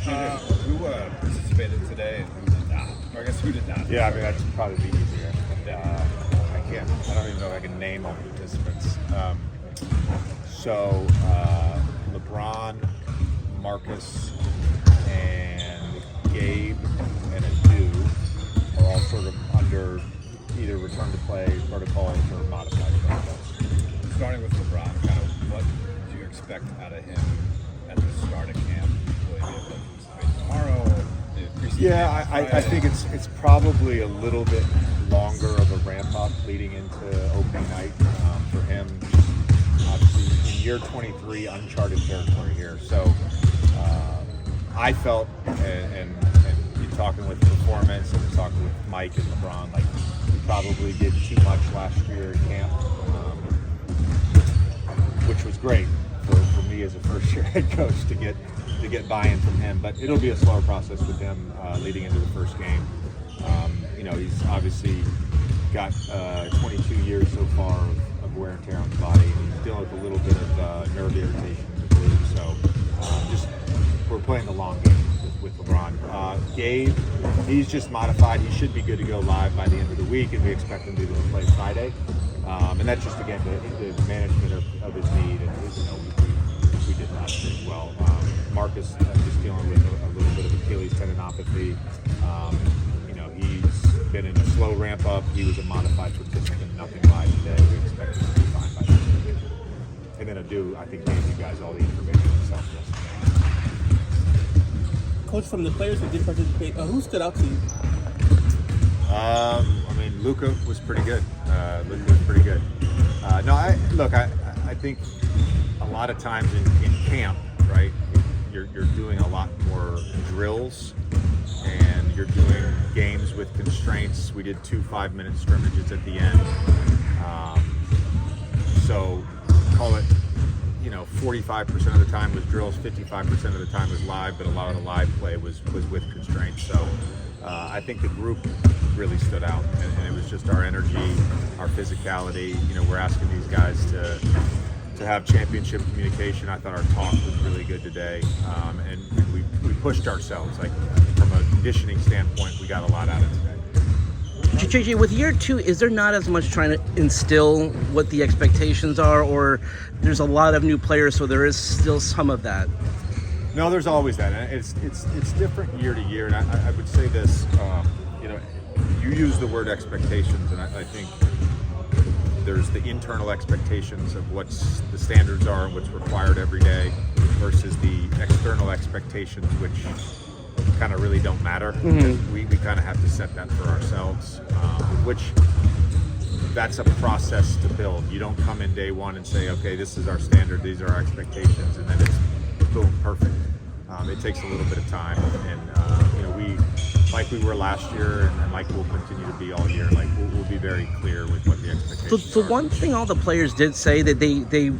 Who participated today and who did not? Or I guess who did not? Yeah, I mean, that's probably the easier. I don't even know if I can name all the participants. So LeBron, Marcus, and Gabe and Adu are all sort of under either return to play protocols or modified protocols. Starting with LeBron, kind of what do you expect out of him at the start of camp? Will he be able to participate tomorrow? Yeah, I think it's probably a little bit longer of a ramp up leading into opening night for him. Obviously, in year 23, uncharted territory here. So I felt, and you talking with performance and talking with Mike and LeBron, like we probably did too much last year at camp, which was great for me as a first-year head coach to get buy-in from him. But it'll be a slower process with him leading into the first game. He's obviously got 22 years so far of wear and tear on his body, and he's dealing with a little bit of nerve irritation in the glute. So we're playing the long game with LeBron. Gabe, he's just modified. He should be good to go live by the end of the week, and we expect him to be able to play Friday. And that's just, again, the management of his knee, and we did not as well. Marcus just dealing with a little bit of Achilles tendinopathy. He's been in a slow ramp up. He was a modified participant, nothing live today. We expect him to be fine by the end of the week. And then Adu, I think, gave you guys all the information himself yesterday. Coach, from the players who did participate, who stood out to you? Luka was pretty good. I think a lot of times in camp, right, you're doing a lot more drills and you're doing games with constraints. We did 2 5-minute scrimmages at the end. So call it, 45% of the time was drills, 55% of the time was live, but a lot of the live play was with constraints. So I think the group really stood out, and it was just our energy, our physicality. We're asking these guys to have championship communication. I thought our talk was really good today, and we pushed ourselves. Like from a conditioning standpoint, we got a lot out of today. JJ, with year 2, is there not as much trying to instill what the expectations are, or there's a lot of new players, so there is still some of that? No, there's always that. And it's different year to year, and I would say this. You use the word expectations, and I think there's the internal expectations of what's the standards are and what's required every day versus the external expectations, which kind of really don't matter. Mm-hmm. We kind of have to set that for ourselves, which that's a process to build. You don't come in day one and say, okay, this is our standard, these are our expectations, and then it's boom, perfect. It takes a little bit of time, and we, like we were last year, and like we'll continue to be all year, like we'll be very clear with what the expectations are. The one thing all the players did say that they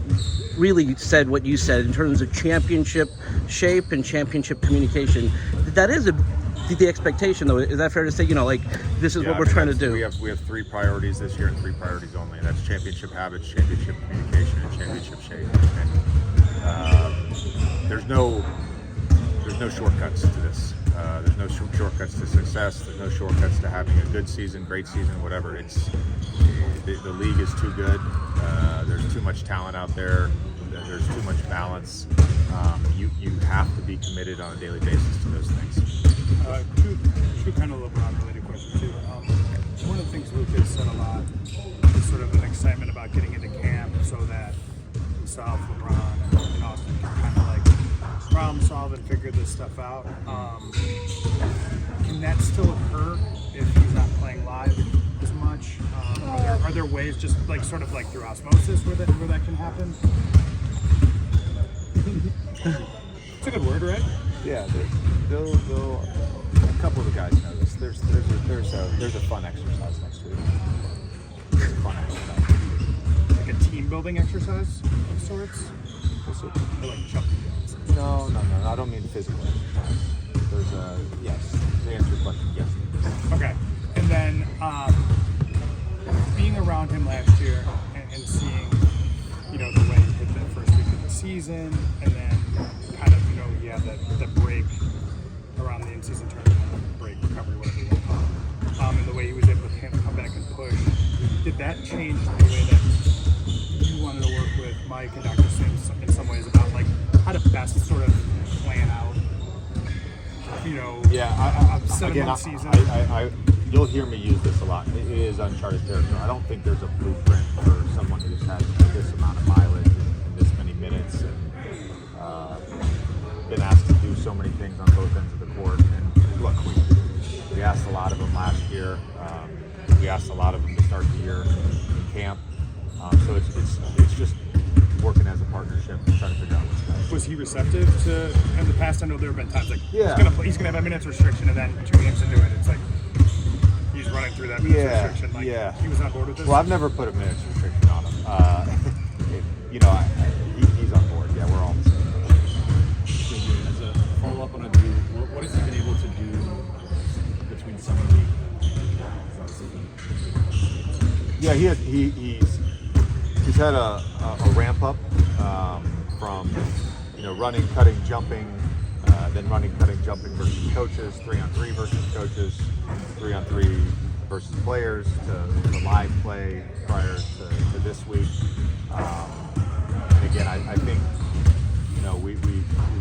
really said what you said in terms of championship shape and championship communication. That is the expectation, though. Is that fair to say? This is what we're trying to do. We have 3 priorities this year and 3 priorities only, and that's championship habits, championship communication, and championship shape. And there's no shortcuts to this. There's no shortcuts to success. There's no shortcuts to having a good season, great season, whatever. It's the league is too good. There's too much talent out there. There's too much balance. You have to be committed on a daily basis to those things. Two kind of LeBron related questions too. One of the things Luke has said a lot is sort of an excitement about getting into camp so that himself, LeBron, and Austin can kind of like problem solve and figure this stuff out. Can that still occur if he's not playing live as much? Are there ways, just like sort of like through osmosis, where that can happen? It's a good word, right? Yeah, they'll a couple of the guys know this. There's a fun exercise next week. It's a fun exercise. Like a team building exercise of sorts? Or like jumping jacks? No, I don't mean physical exercise. There's a, yes, to answer your question, yes. Okay, and then being around him last year and seeing, the way he hit that first week of the season, and then kind of, he had that break in-season tournament break, recovery, whatever you want to call it, and the way he was able to come back and push, did that change the way that you wanted to work with Mike and Dr. Sims in some ways about like how to best sort of plan out, you know, Yeah, a 7-month season? You'll hear me use this a lot. It is uncharted territory. I don't think there's a blueprint for someone who's had this amount of mileage and this many minutes and been asked to do so many things on both ends of the court. And look, we asked a lot of them last year. We asked a lot of them to start the year in camp. So it's just working as a partnership and trying to figure out what's best. Was he receptive to, in the past? I know there have been times like Yeah. he's gonna have a minutes restriction, and then 2 games into it, it's like he's running through that minutes restriction. Like he was on board with this. Well, I've never put a minutes restriction on him. He's on board. Yeah, we're all the same. As a follow-up on Adu, what has he been able to do between summer league and season? Yeah, he's had a ramp up from running, cutting, jumping, then running, cutting, jumping versus coaches, 3-on-3 versus coaches, 3-on-3 versus players to live play prior to this week. And again, I think we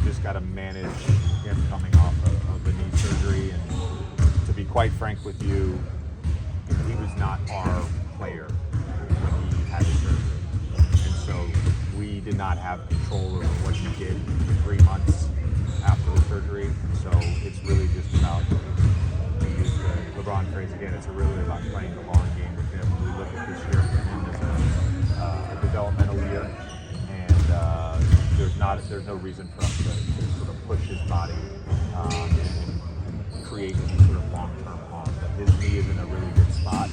just got to manage him coming off of the knee surgery. And to be quite frank with you, he was not our player when he had the surgery. And so we did not have control over what he did for 3 months after the surgery. So it's really just about, to use the LeBron phrase again, it's really about playing the long game with him. We look at this year for him as a developmental year. And there's no reason for us to sort of push his body and create any sort of long-term harm. But his knee is in a really good spot.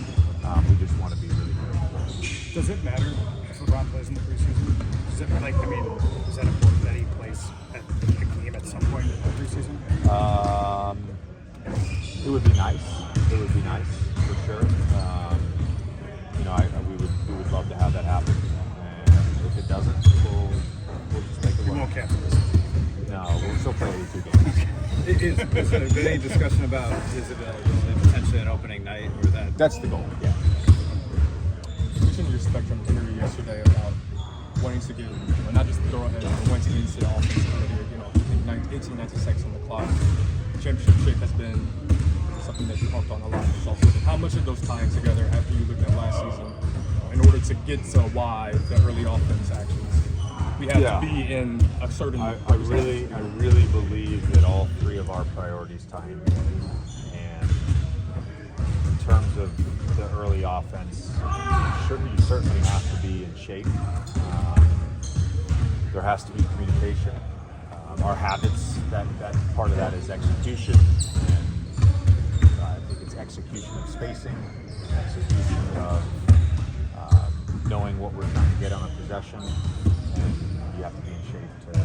We just want to be really good. Does it matter if LeBron plays in the preseason? Is that important that he plays at a game at some point in the preseason? It would be nice. It would be nice for sure. We would love to have that happen. And if it doesn't, we'll just make it work. You won't cancel this. No, we'll still play 82 games. Has there been any discussion about his availability potentially an opening night or that? That's the goal. Yeah. You mentioned your Spectrum interview yesterday about wanting to give, not just the go-ahead, but wanting to get into the offense earlier. 18, 19 seconds on the clock. Championship shape has been something that you harped on a lot this offseason. How much of those tying together after you looked at last season in order to get to why the early offense actions? We have to be in a certain. I really believe that all three of our priorities tie in. And in terms of the early offense, you certainly have to be in shape. There has to be communication. Our habits, that part of that is execution. And I think it's execution of spacing, execution of knowing what we're trying to get on a possession. And you have to be in shape to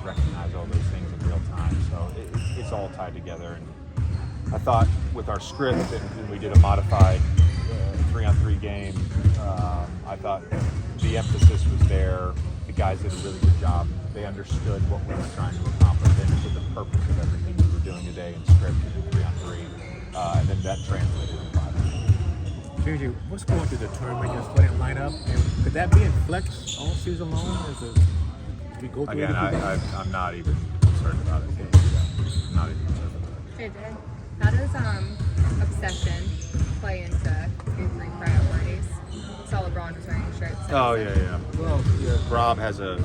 recognize all those things in real time. So it's all tied together. And I thought with our script, and we did a modified 3-on-3 game, I thought the emphasis was there. The guys did a really good job. They understood what we were trying to accomplish. They understood the purpose of everything we were doing today in script and 3-on-3. And then that translated to 5-on-3. JJ, what's going to determine your starting lineup? And could that be in flex all season long? We go through Again, I'm not even concerned about it. I'm not even concerned about it. JJ, how does obsession play into your three priorities? I saw LeBron was wearing a shirt. Oh, yeah. Well, Rob has a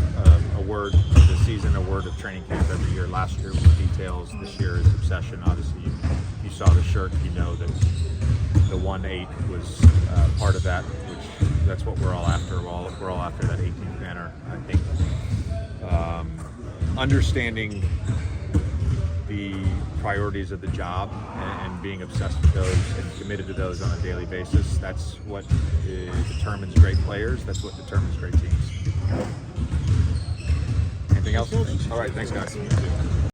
word of the season, a word of training camp every year. Last year was details. This year is obsession. Obviously, you saw the shirt. You know that the 1-8 was part of that, which that's what we're all after. We're all after that 18th banner. I think understanding the priorities of the job and being obsessed with those and committed to those on a daily basis, that's what determines great players. That's what determines great teams. Anything else? All right, thanks guys.